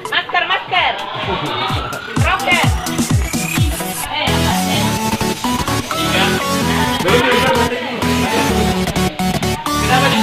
Masker, masker. Roket. Kenapa di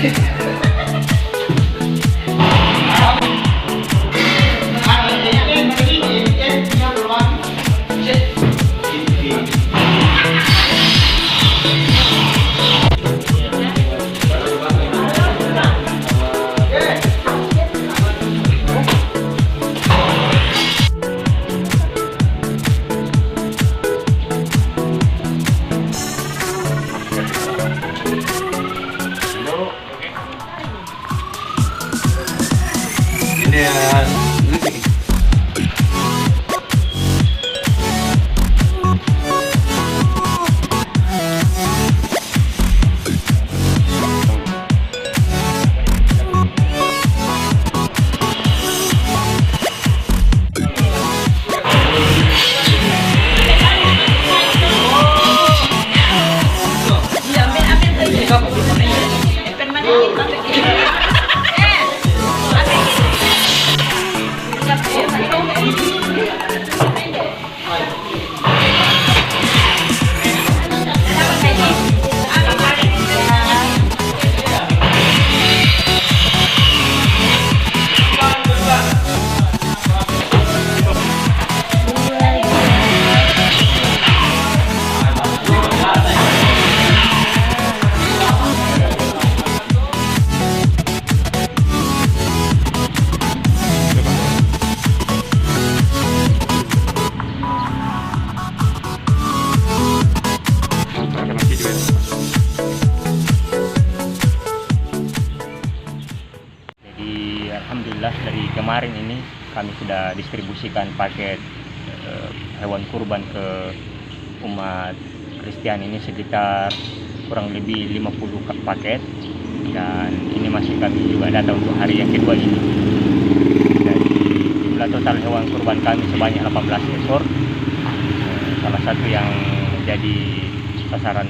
sini? Alhamdulillah dari kemarin ini kami sudah distribusikan paket hewan kurban ke umat Kristen ini sekitar kurang lebih 50 paket, dan ini masih kami juga data untuk hari yang kedua ini. Dari jumlah total hewan kurban kami sebanyak 18 ekor. Salah satu yang menjadi sasaran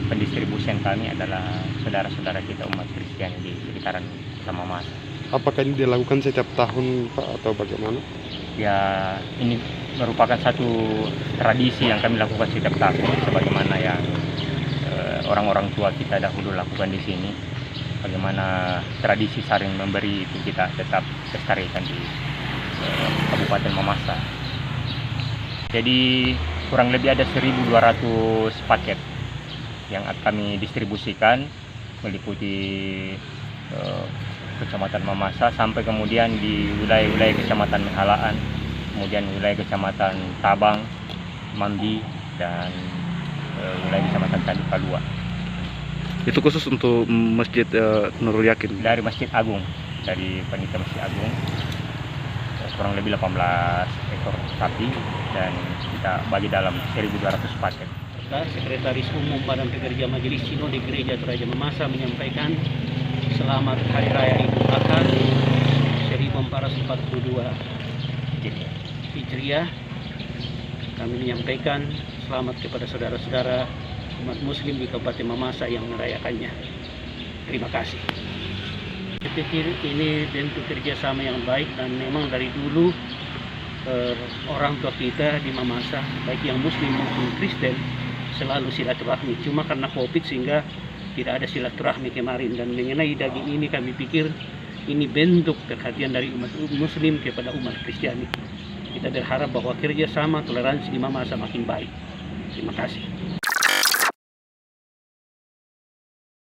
pendistribusian kami adalah saudara-saudara kita umat Kristen di sekitaran Kota Mamasa. Apakah ini dilakukan setiap tahun, Pak, atau bagaimana? Ya, ini merupakan satu tradisi yang kami lakukan setiap tahun, sebagaimana yang orang-orang tua kita dahulu lakukan di sini. Bagaimana tradisi saling memberi itu kita tetap lestarikan di Kabupaten Mamasa. Jadi kurang lebih ada 1.200 paket yang kami distribusikan, meliputi Kecamatan Mamasa sampai kemudian di wilayah-wilayah Kecamatan Mehalaan, kemudian wilayah Kecamatan Tabang, Mambi, dan wilayah Kecamatan Tandipalua. Itu khusus untuk Masjid Nurul Yakin? Dari Masjid Agung, dari Panitia Masjid Agung, kurang lebih 18 ekor sapi, dan kita bagi dalam 1.200 paket. Sekretaris Umum Badan Pekerja Majelis Sinode Gereja Toraja Mamasa menyampaikan selamat Hari Raya Idul Adha 1442 Hijriah. Kami menyampaikan selamat kepada saudara-saudara umat muslim di Kabupaten Mamasa yang merayakannya. Terima kasih. Saya pikir ini bentuk kerjasama yang baik, dan memang dari dulu orang tua kita di Mamasa, baik yang muslim maupun Kristen, selalu silaturahmi. Cuma karena COVID sehingga tidak ada silaturahmi kemarin. Dan mengenai daging ini kami pikir ini bentuk perhatian dari umat muslim kepada umat Kristiani. Kita berharap bahwa kerjasama toleransi di Mamasa makin baik. Terima kasih.